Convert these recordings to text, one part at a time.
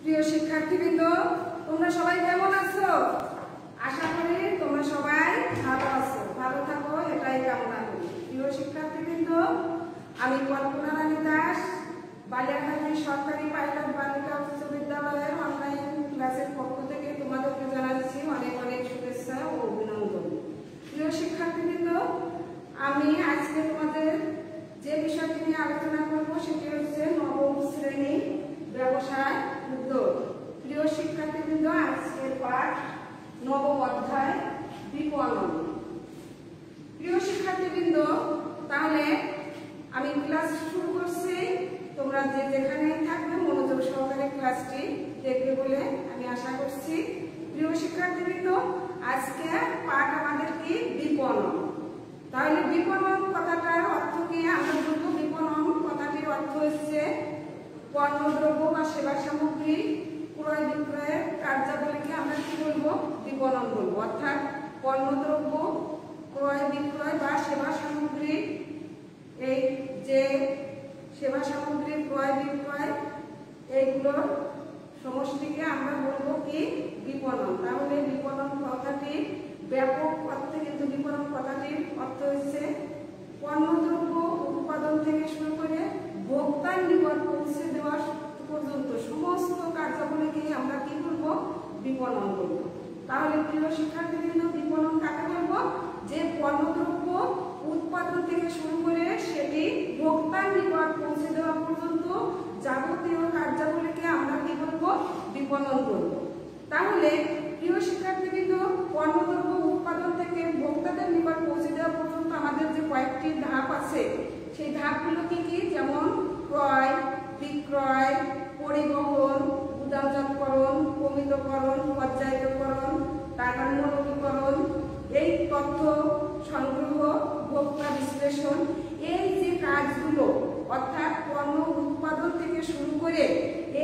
প্রিয় শিক্ষার্থীবৃন্দ, তোমরা সবাই কেমন আছো? আশা করি তোমরা সবাই ভালো আছো, ভালো থাকো এটাই কামনা করি। প্রিয় শিক্ষার্থীবৃন্দ, আমি কল্পনা রানী দাস, বালিয়াখালী সরকারি পাইলট বালিকা উচ্চ বিদ্যালয়ের অনলাইন ক্লাসের পক্ষ থেকে তোমাদেরকে জানাচ্ছি অনেক অনেক শুভেচ্ছা ও অভিনন্দন। প্রিয় শিক্ষার্থীবৃন্দ, আমি আজকে তোমাদের যে বিষয়টি নিয়ে আলোচনা করব সেটি হচ্ছে নবম শ্রেণী ব্যবসায় উদ্যোগ। প্রিয় শিক্ষার্থীবৃন্দ, আজকের পাঠ নবম অধ্যায় বিপণন। প্রিয় শিক্ষার্থীবৃন্দ, তাহলে আমি ক্লাস শুরু করছি। তোমরা যে যেখানেই থাকবে মনোযোগ সহকারে ক্লাসটি দেখবে বলে আমি আশা করছি। প্রিয় শিক্ষার্থীবৃন্দ, আজকে পাঠ আমাদের কি বিপণন। তাহলে বিপণন কথাটার অর্থ কি আমরা বলবো? বিপণন কথাটির অর্থ হচ্ছে পণ্যদ্রব্য বা সেবা সামগ্রী ক্রয় বিক্রয়ের কার্যাবলীকে আমরা কি বলবো? বিপণন বলবো। অর্থাৎ পণ্যদ্রব্য ক্রয় বিক্রয় বা সেবা সামগ্রী, এই যে সেবা সামগ্রী ক্রয় বিক্রয় এইগুলোর সমষ্টিকে আমরা বলবো কি বিপণন। তাহলে বিপণন কথাটি ব্যাপক অর্থে কিন্তু বিপণন কথাটির অর্থ হচ্ছে পণ্যদ্রব্য উৎপাদন থেকে শুরু করে ভোক্তার নিকট পৌঁছে দেওয়া পর্যন্ত সমস্ত কার্যাবলীকে আমরা কি বলবো? বিপণন বলবো। তাহলে প্রিয় শিক্ষার্থীবৃন্দ, বিপণন কাকে বলবো? যে পণ্যদ্রব্য উৎপাদন থেকে শুরু করে সেটি ভোক্তার নিকট পৌঁছে দেওয়া পর্যন্ত যাবতীয় কার্যাবলীকে আমরা কি বলবো? বিপণন বলবো। তাহলে প্রিয় শিক্ষার্থীবৃন্দ, পণ্যদ্রব্য উৎপাদন থেকে ভোক্তাদের নিকট পৌঁছে দেওয়া পর্যন্ত আমাদের যে কয়েকটি ধাপ আছে, সেই ধাপগুলো কি কি? যেমন ক্রয়, বিক্রয়, পরিবহন, গুদামজাতকরণ, প্রমিতকরণ, পর্যায়িতকরণ, টাকার মূলকীকরণ, এই তথ্য সংগ্রহ, ভোক্তা বিশ্লেষণ, এই যে কাজগুলো অর্থাৎ পণ্য উৎপাদন থেকে শুরু করে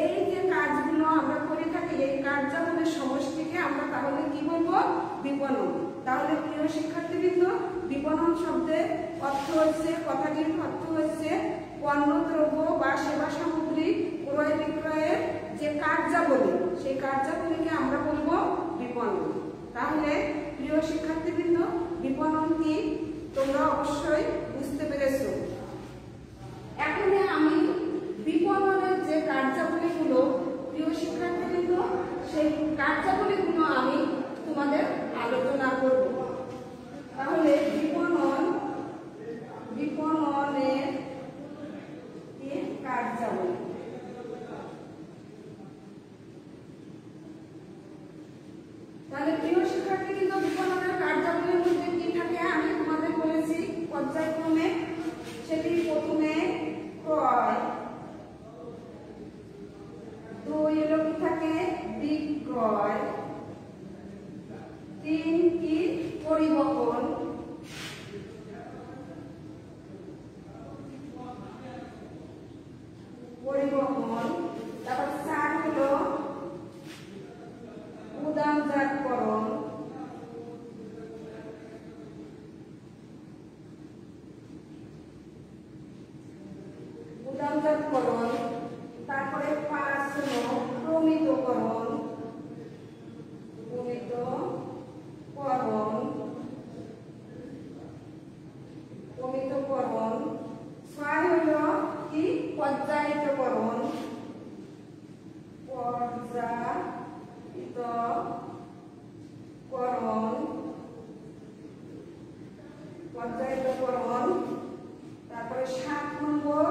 এই যে কাজগুলো আমরা করে থাকি, এই কার্যাবলীর সমষ্টিকে আমরা তাহলে কি বলবো? বিপণন। তাহলে প্রিয় শিক্ষার্থীবৃন্দ, বিপণন শব্দের অর্থ হচ্ছে, কথাটির অর্থ হচ্ছে পণ্যদ্রব্য বা সেবা সামগ্রী ক্রয় বিক্রয়ের যে কার্যাবলী, সেই কার্যাবলীকে আমরা বলবো বিপণন। তাহলে প্রিয় শিক্ষার্থীবৃন্দ, বিপণন কি তোমরা অবশ্যই বুঝতে পেরেছো। এখন আমি বিপণনের যে কার্যাবলীগুলো, প্রিয় শিক্ষার্থীবৃন্দ, সেই কার্যাবলীগুলো আমি তোমাদের আলোচনা করব। তাহলে বিপণনের কার্যাবলী। তাহলে প্রিয় শিক্ষার্থীবৃন্দ, বিপণনের কার্যাবলীর মধ্যে কি থাকে আমি তোমাদের বলেছি পর্যায়ক্রমে। সেটি প্রথমে ক্রয়, দুই এলো কি থাকে বিক্রয়, তিন কি পরিবহন, তারপর চার হলো গুদামজাতকরণ, তারপরে পাঁচ হলো প্রমিতকরণ, ছয় হলো কি পর্যায়িতকরণ, তারপরে 7 নম্বর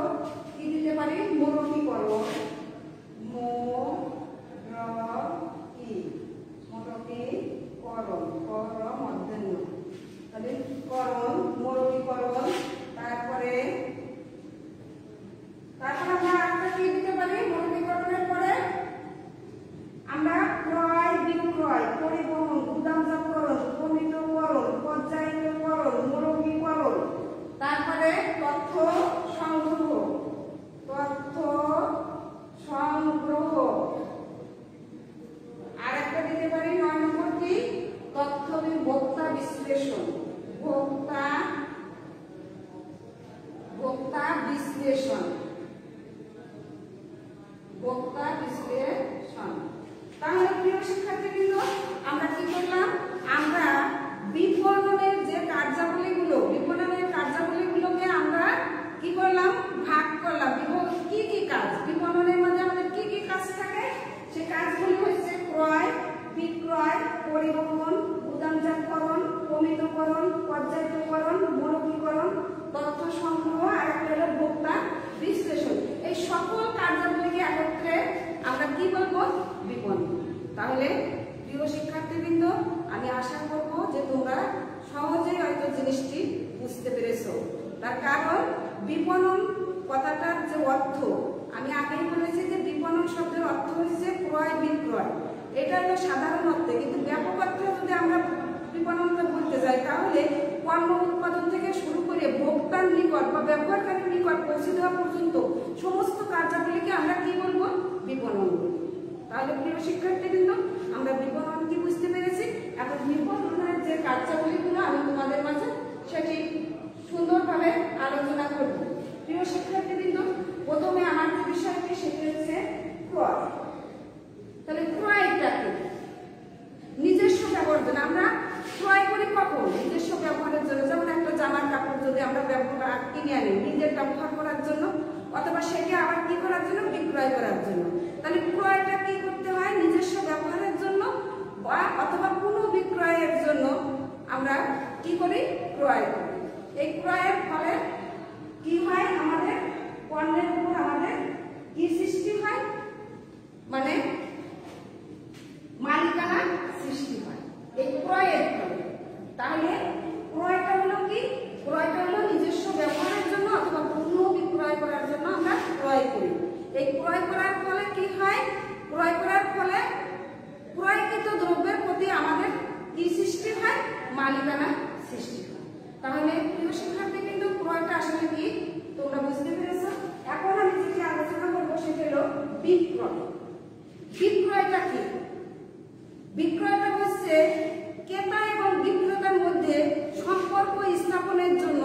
কি দিতে পারি? মূলকীকরণ, মূলকীকরণ। তারপরে আমরা একটা কি দিতে পারি? মূলকীকরণের পরে আমরা ক্রয় বিক্রয়, পরিবহন, গুদামজাতকরণ, প্রমিতকরণ, পর্যায়িতকরণ, মূলকীকরণ, তারপরে তথ্য সংগ্রহ, আর একটা দিতে পারি 9 নম্বর কি? ভোক্তা বিশ্লেষণ, ভোক্তা বিশ্লেষণ। তাহলে প্রিয় শিক্ষার্থীবৃন্দ, আমরা কি করলাম? আমরা বিপণনের যে কার্যাবলীগুলোকে আমরা কি করলাম? ভাগ করলাম। কি কি কাজ বিপণনের মধ্যে আমাদের কি কি কাজ থাকে? সেই কাজগুলি হচ্ছে ক্রয়, বিক্রয়, পরিবহন, গুদামজাতকরণ, প্রমিতকরণ, পর্যায়িতকরণ, মৌলিকীকরণ, তথ্য সংগ্রহ, আর একটা হলো ভোক্তা বিশ্লেষণ। এই সকল কার্যাবলীকে একত্রে আমরা কি বলবো? বিপণন। তাহলে প্রিয় শিক্ষার্থীবৃন্দ, আমি আশা করব যে তোমরা সহজেই হয়তো জিনিসটি বুঝতে পেরেছো। তার কারণ বিপণন কথাটার যে অর্থ, আমি আগেই বলেছি যে বিপণন শব্দের অর্থ হচ্ছে ক্রয় বিক্রয়। এটা হলো সাধারণ অর্থে, কিন্তু ব্যাপক অর্থে যদি আমরা বিপণনটা বলতে যাই তাহলে পণ্য উৎপাদন থেকে শুরু করে ভোক্তার নিকট বা ব্যবহারকারীর নিকট পৌঁছে দেওয়া পর্যন্ত সমস্ত কার্যাবলীকে আমরা কি বলবো? বিপণন। তাহলে প্রিয় শিক্ষার্থীবৃন্দ, আমরা বিপণন কি বুঝতে পেরেছি। এখন বিপণনের যে কার্যাবলীগুলো আমি তোমাদের মাঝে সেটি সুন্দরভাবে আলোচনা করব। প্রিয় শিক্ষার্থীবৃন্দ, প্রথমে আমার যে বিষয়টি সেটি হচ্ছে ক্রয়। তাহলে ক্রয়টা কি? নিজস্ব ব্যবহারের জন্য আমরা ক্রয় করি কখন? নিজস্ব ব্যবহারের জন্য। যেমন একটা জামার কাপড় যদি আমরা কিনে আনি নিজের ব্যবহার করার জন্য, অথবা সেটা আবার কি করার জন্য? বিক্রয় করার জন্য। তাহলে ক্রয়টা কি করতে হয়? নিজস্ব ব্যবহারের জন্য বা অথবা পুনঃবিক্রয়ের জন্য আমরা কি করি? ক্রয় করি। এই ক্রয়ের ফলে কি হয়? আমাদের পণ্যের উপর আমাদের কি সৃষ্টি হয়? মানে মালিকানা সৃষ্টি হয় এই ক্রয়ের ফলে। তাহলে ক্রয়টা হলো কি? ক্রয়টা হলো নিজস্ব ব্যবহারের জন্য অথবা পুনঃবিক্রয় করার জন্য আমরা ক্রয় করি। এই ক্রয় করার ফলে কি হয়? ক্রয় করার ফলে ক্রয়কৃত দ্রব্যের প্রতি আমাদের কি সৃষ্টি হয়? মালিকানা সৃষ্টি হয়। তাহলে প্রিয় শিক্ষার্থী, কিন্তু ক্রয়টা আসলে কি তোমরা বুঝতে পেরেছো। এখন আমি যেটি আলোচনা করবো সেটা হলো বিক্রয়। বিক্রয়টা কি? বিক্রয়টা হচ্ছে ক্রেতা এবং বিক্রেতার মধ্যে সম্পর্ক স্থাপনের জন্য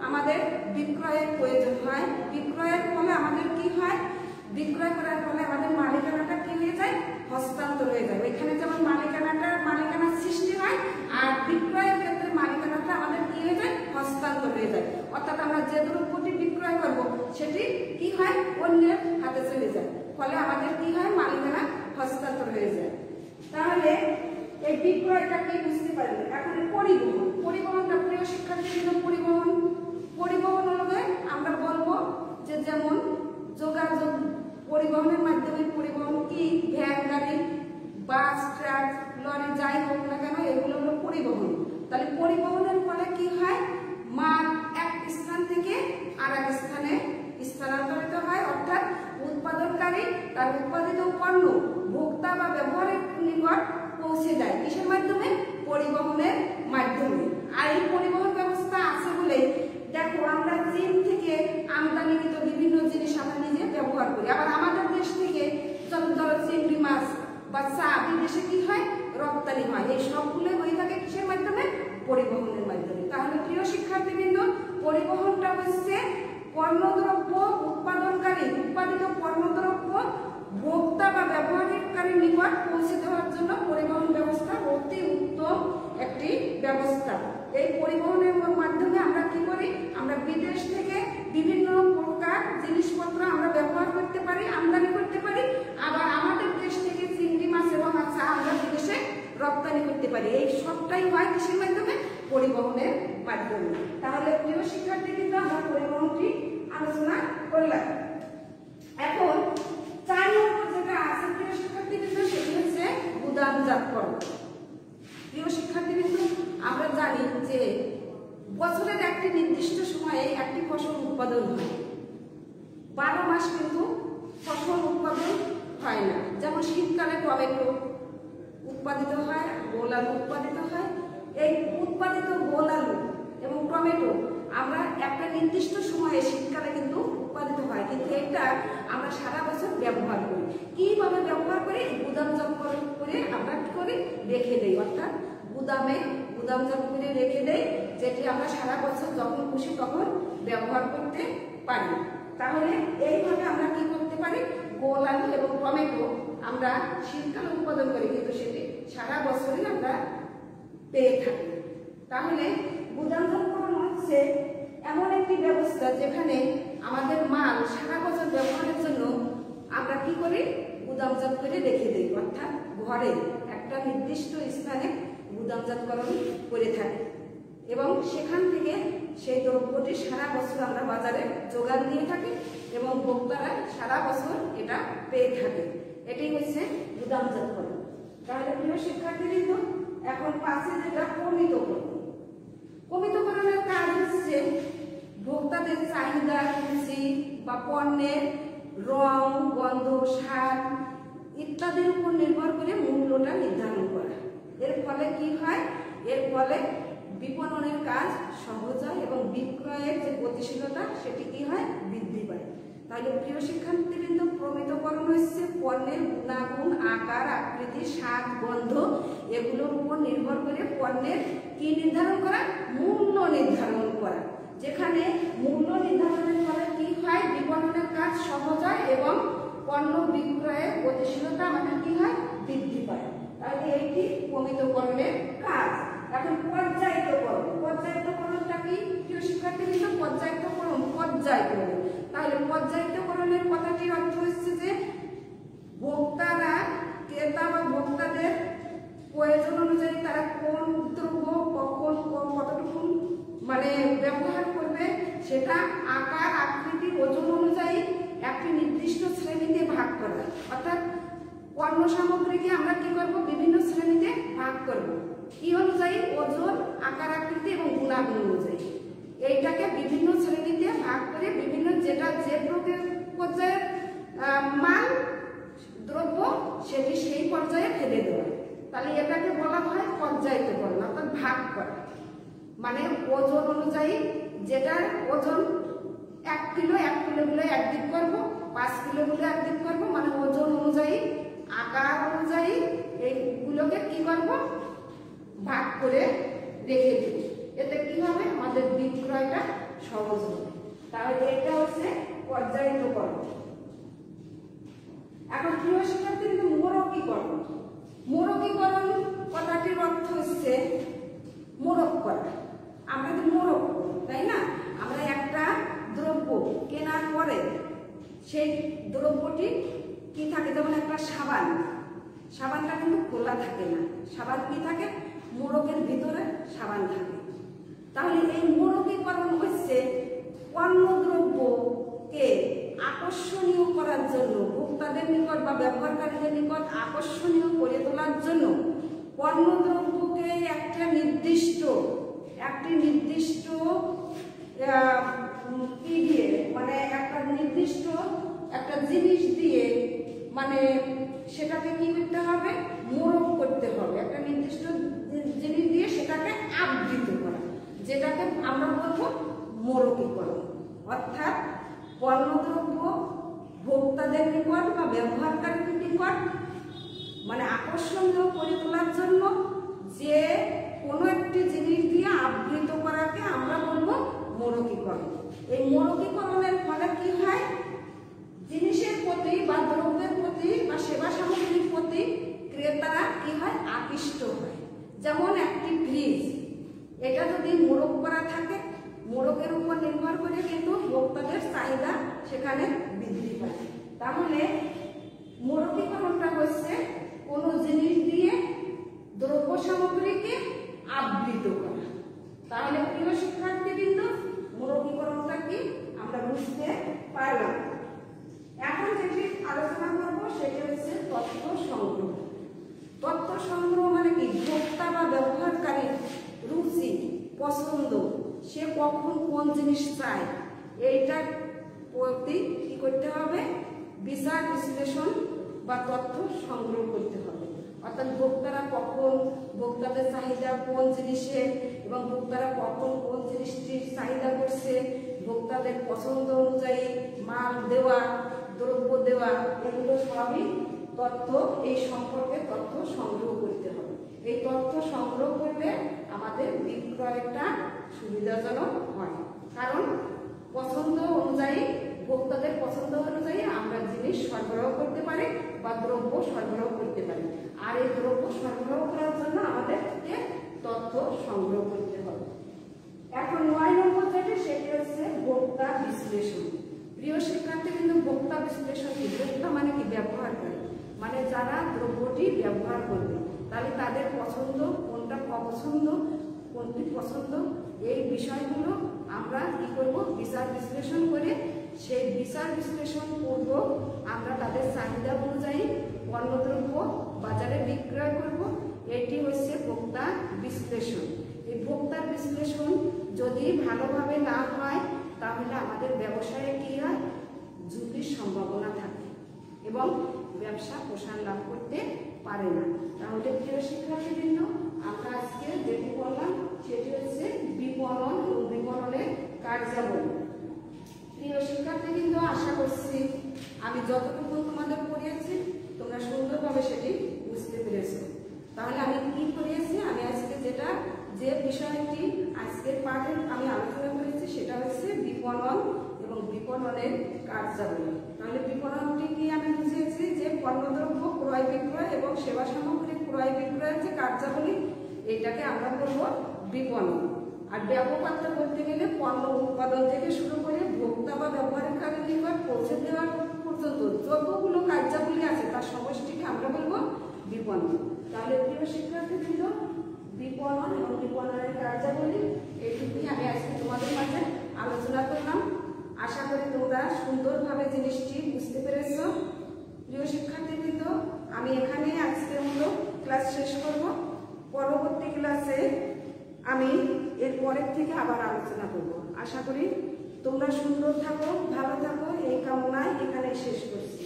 আমাদের বিক্রয়ের প্রয়োজন হয়। বিক্রয়ের ফলে আমাদের কি হয়? বিক্রয় করার ফলে আমাদের মালিকানাটা কি হয়ে যায়? হস্তান্তর হয়ে যায়। এখানে যেমন মালিকানা সৃষ্টি হয়, আর বিক্রয়ের ক্ষেত্রে মালিকানাটা আমাদের কি হয়ে যায়? হস্তান্তর হয়ে যায়। অর্থাৎ আমরা যে দ্রব্যটি বিক্রয় করব সেটি কি হয়? অন্যের হাতে চলে যায়। ফলে আমাদের কি হয়? মালিকানা হস্তান্তর হয়ে যায়। তাহলে এই বিক্রয়টা কি বুঝতে পারবে। এখন পরিবহনটা প্রিয় শিক্ষার্থীদের, পরিবহন হলে আমরা বলবো যে যেমন যোগাযোগ পরিবহনের মাধ্যমে পরিবহন কি? ভ্যান গাড়ি, বাস, ট্রাক, লরি যাই হোক না কেন এগুলো হলো পরিবহন। তাহলে পরিবহনের ফলে কি হয়? মাল এক স্থান থেকে আর এক স্থানে স্থানান্তরিত হয়। অর্থাৎ উৎপাদনকারী তার উৎপাদিত পণ্য ভোক্তা বা ব্যবহারের নিকট পৌঁছে দেয়। কিসের মাধ্যমে? পরিবহনের মাধ্যমে। আর এই পরিবহন ব্যবস্থা আছে বলে দেখো আমরা চীন থেকে আমদানিকৃত বিভিন্ন জিনিস আমরা নিজে ব্যবহার করি। আবার আমাদের দেশ থেকে যেমন ধরো চিংড়ি মাছ বা চা বিদেশে কি হয়? রপ্তানি হয়। এই সবগুলো হয়ে থাকে কিসের মাধ্যমে? পরিবহনের মাধ্যমে। তাহলে প্রিয় শিক্ষার্থীবৃন্দ, পরিবহনটা হচ্ছে পণ্যদ্রব্য উৎপাদিত পণ্যদ্রব্য ভোক্তা বা ব্যবহারকারীর নিকট পৌঁছে দেওয়ার জন্য পরিবহন ব্যবস্থা অতি উত্তম একটি ব্যবস্থা। এই পরিবহনের মাধ্যমে আমরা কি করি? আমরা বিদেশ থেকে বিভিন্ন প্রকার জিনিসপত্র আমরা ব্যবহার করতে পারি, আমদানি করতে পারি। আবার আমাদের দেশ থেকে চিংড়ি মাছ এবং চা আমরা বিদেশে রপ্তানি করতে পারি। এই সবটাই হয় কিসের মাধ্যমে? পরিবহনের মাধ্যমে। তাহলে প্রিয় শিক্ষার্থীবৃন্দ, আমরা পরিবহনটি আলোচনা করলাম। এখন 4 নম্বর যেটা আছে প্রিয় শিক্ষার্থীবৃন্দ সেটি হচ্ছে গুদামজাতকরণ। প্রিয় শিক্ষার্থীবৃন্দ, আমরা জানি যে বছরের একটি নির্দিষ্ট সময়ে একটি ফসল উৎপাদন হয়। 12 মাস কিন্তু ফসল উৎপাদন হয় না। যেমন শীতকালে টমেটো উৎপাদিত হয়, গোল আলু উৎপাদিত হয়। এই উৎপাদিত গোল আলু এবং টমেটো আমরা একটা নির্দিষ্ট সময়ে শীতকালে কিন্তু উৎপাদিত হয়, কিন্তু এটা আমরা সারা বছর ব্যবহার করি। কিভাবে ব্যবহার করি? গুদামজাতকরণ করে আমরা কি করি? রেখে দেই। অর্থাৎ গুদামজাত করে রেখে দেই, যেটি আমরা সারা বছর যখন খুশি তখন ব্যবহার করতে পারি। তাহলে এইভাবে আমরা কি করতে পারি? গোল আলু এবং টমেটো আমরা শীতকালে উৎপাদন করি, কিন্তু সেটি সারা বছরই আমরা পেয়ে থাকি। তাহলে গুদামজাতকরণ হচ্ছে এমন একটি ব্যবস্থা যেখানে আমাদের মাল সারা বছর ব্যবহারের জন্য আমরা কি করি, গুদামজাত করে রেখে দিই, অর্থাৎ ঘরে একটা নির্দিষ্ট স্থানে গুদামজাতকরণ করে থাকি এবং সেখান থেকে সেই দ্রব্যটি সারা বছর আমরা বাজারে যোগান দিয়ে থাকি এবং ভোক্তারা সারা বছর এটা পেয়ে থাকে। এটি হচ্ছে গুদামজাতকরণ। তাহলে প্রিয় শিক্ষার্থীবৃন্দ, এখন পাশে যেটা প্রমিতকরণ। প্রমিতকরণের কাজ হচ্ছে ভোক্তাদের চাহিদা, রুচি বা পণ্যের রং, গন্ধ, স্বাদ ইত্যাদির উপর নির্ভর করে মূল্যটা নির্ধারণ করা। এর ফলে কি হয়, এর ফলে বিপণনের কাজ সহজ হয় এবং বিক্রয়ের যে গতিশীলতা সেটি কি হয়, বৃদ্ধি পায়। তাহলে প্রিয় শিক্ষার্থীবৃন্দ, প্রমিতকরণ হচ্ছে পণ্যের গুণাগুণ, আকার, আকৃতি, স্বাদ, গন্ধ এগুলোর উপর নির্ভর করে পণ্যের কি নির্ধারণ করা, মূল্য নির্ধারণ করা। যেখানে মূল্য নির্ধারণের ফলে কি হয়, বিপণনের কাজ সহজ হয় এবং পণ্য বিক্রয়ের গতিশীলতা আমাদের কি হয়, বৃদ্ধি পায়। তাহলে এইটি প্রমিতকরণের কাজ। এখন পর্যায়িতকরণ। পর্যায়িতকরণটা কি প্রিয় শিক্ষার্থীবৃন্দ? পর্যায়ক্রম। তাহলে পর্যায়িতকরণের কথাটির অর্থ হচ্ছে যে ভোক্তারা, ক্রেতা বা ভোক্তাদের প্রয়োজন অনুযায়ী তারা কোন দ্রব্য কখন কতটুকু মানে ব্যবহার করবে সেটা আকার, আকৃতি, ওজন অনুযায়ী একটি নির্দিষ্ট শ্রেণীতে ভাগ করা। অর্থাৎ পণ্য সামগ্রীকে আমরা কি করব, বিভিন্ন শ্রেণীতে ভাগ করব। কি অনুযায়ী? ওজন, আকার, আকৃতি এবং গুণাগুণ অনুযায়ী এইটাকে বিভিন্ন শ্রেণীতে ভাগ করে বিভিন্ন যেটা যে পর্যায়ের মাল দ্রব্য সেটি সেই পর্যায়ে ফেলে দেওয়া। তাহলে এটাকে বলা হয় পর্যায়িতকরণ, অর্থাৎ ভাগ করা। মানে ওজন অনুযায়ী, যেটা ওজন 1 কিলো, 1 কিলোগুলো একদিক করবো, 5 কিলোগুলো একদিক করবো, মানে ওজন অনুযায়ী, আকার অনুযায়ী এইগুলোকে কি করবো, ভাগ করে রেখে দিব। এতে কি হবে, আমাদের বিক্রয়টা সহজ হবে। তাহলে এটা হচ্ছে পর্যায়িতকরণ। এখন প্রিয় শিক্ষার্থী, মোড়কীকরণ। মোড়কীকরণ কথাটির অর্থ হচ্ছে মোড়ক করা। আমরা তো মোড়ক করি, তাই না? আমরা একটা দ্রব্য কেনার পরে সেই দ্রব্যটি কি থাকে, যেমন একটা সাবান, সাবানটা কিন্তু খোলা থাকে না, সাবান কি থাকে, মোড়কের ভিতরে সাবান থাকে। তাহলে এই মোড়কীকরণ হচ্ছে পণ্য দ্রব্যকে আকর্ষণীয় করার জন্য, ভোক্তাদের নিকট বা ব্যবহারকারীদের নিকট আকর্ষণীয় করে তোলার জন্য পণ্য দ্রব্যকে একটি নির্দিষ্ট কি দিয়ে, মানে একটা নির্দিষ্ট একটা জিনিস দিয়ে, মানে সেটাকে কি করতে হবে, মোড়ক করতে হবে। একটা নির্দিষ্ট জিনিস দিয়ে সেটাকে আবৃত করা, যেটাকে আমরা বলবো মোড়কীকরণ। অর্থাৎ পণ্যদ্রব্য ভোক্তাদের নিকট বা ব্যবহারকারীদের নিকট মানে আকর্ষণীয় করে তোলার জন্য যে কোনো একটি জিনিস দিয়ে আবৃত করাকে আমরা বলবো মোড়কীকরণ। এই মোড়কীকরণের ফলে কি হয়, জিনিসের প্রতি বা দ্রব্যের প্রতি বা সেবা সামগ্রীর প্রতি ক্রেতারা কি হয়, আকৃষ্ট হয়। যেমন একটি ফ্রিজ, এটা যদি মোড়ক করা থাকে, মোড়কের উপর নির্ভর করে কিন্তু ভোক্তাদের চাহিদা সেখানে বৃদ্ধি পায়। তাহলে মোড়কীকরণটা হচ্ছে কোনো জিনিস দিয়ে দ্রব্য সামগ্রীকে আবৃত করা। তাহলে প্রিয় শিক্ষার্থীবৃন্দ, মোড়কীকরণটা কি আমরা বুঝতে পারলাম। এখন যেটি আলোচনা করব সেটি হচ্ছে তথ্য সংগ্রহ। তথ্য সংগ্রহ মানে কি, ভোক্তা বা ব্যবহারকারীর রুচি, পছন্দ, সে কখন কোন জিনিস চায়, এইটার প্রতি কি করতে হবে, বিচার বিশ্লেষণ বা তথ্য সংগ্রহ করতে হবে। অর্থাৎ ভোক্তারা কখন, ভোক্তাদের চাহিদা কোন জিনিসের এবং ভোক্তারা কখন কোন জিনিসটির চাহিদা করছে, ভোক্তাদের পছন্দ অনুযায়ী মাল দেওয়া, দ্রব্য দেওয়া, এগুলো সবই তথ্য, এই সম্পর্কে তথ্য সংগ্রহ করতে হবে। এই তথ্য সংগ্রহ করলে আমাদের বিক্রয়টা সুবিধাজনক হয়, কারণ পছন্দ অনুযায়ী, ভোক্তাদের পছন্দ অনুযায়ী আমরা জিনিস সরবরাহ করতে পারি বা দ্রব্য সরবরাহ করতে পারি। আর এই দ্রব্য সরবরাহ করার জন্য আমাদেরকে তথ্য সংগ্রহ করতে হবে। এখন 9 নম্বর যেটা সেটি হচ্ছে ভোক্তা বিশ্লেষণ। প্রিয় শিক্ষার্থী, কিন্তু ভোক্তা বিশ্লেষণ কি? ভোক্তা মানে কি? ব্যবহার করে, মানে যারা দ্রব্যটি ব্যবহার করবে, তাহলে তাদের পছন্দ কোনটা, অপছন্দ কোনটি পছন্দ, এই বিষয়গুলো আমরা কি করব? বিচার বিশ্লেষণ করে সেই বিচার বিশ্লেষণ করব, আমরা তাদের চাহিদা অনুযায়ী পণ্যদ্রব্য বাজারে বিক্রয় করব। এটি হচ্ছে ভোক্তা বিশ্লেষণ। এই ভোক্তার বিশ্লেষণ যদি ভালোভাবে না হয় তাহলে আমাদের ব্যবসায়ে কি হয়? ঝুঁকির সম্ভাবনা থাকে এবং ব্যবসা প্রসার লাভ করতে পারে না। তাহলে প্রিয় শিক্ষার্থীবৃন্দ, আমরা আজকে যেটি বললাম সেটি হচ্ছে বিপণন ও বিপণনের কার্যাবলী। প্রিয় শিক্ষার্থীবৃন্দ, আশা করছি আমি যতটুকু তোমাদের পড়িয়েছি তোমরা সুন্দরভাবে সেটি বুঝতে পেরেছো। তাহলে আমি কি পড়িয়েছি? আমি আজকে যে বিষয়টি আজকের পাঠে আমি আলোচনা করেছি সেটা হচ্ছে বিপণন এবং বিপণনের কার্যাবলী। তাহলে বিপণনটি কি আমি বুঝিয়েছি? যে পণ্যদ্রব্য ক্রয় বিক্রয় এবং সেবা সামগ্রী ক্রয় বিক্রয়ের যে কার্যাবলী, এটাকে আমরা বলবো বিপণন। আর ব্যাপকতা বলতে গেলে পণ্য উৎপাদন থেকে শুরু করে ভোক্তা বা ব্যবহারকারীর নিকট পৌঁছে দেওয়া পর্যন্ত যতগুলো কার্যাবলী আছে তার সমষ্টিকে আমরা বলবো বিপণন। তাহলে প্রিয় শিক্ষার্থীবৃন্দ, বিপণন এবং বিপণনের কার্যাবলী এইটুকুই আমি আজকে তোমাদের মাঝে আলোচনা করলাম। আশা করি তোমরা সুন্দরভাবে জিনিসটি বুঝতে পেরেছ। প্রিয় শিক্ষার্থীবৃন্দ, আমি এখানে আজকের মতো ক্লাস শেষ করব। পরবর্তী ক্লাসে আমি এর পরের থেকে আবার আলোচনা করব। আশা করি তোমরা সুন্দর থাকো, ভালো থাকো, এই কামনায় এখানে শেষ করছি।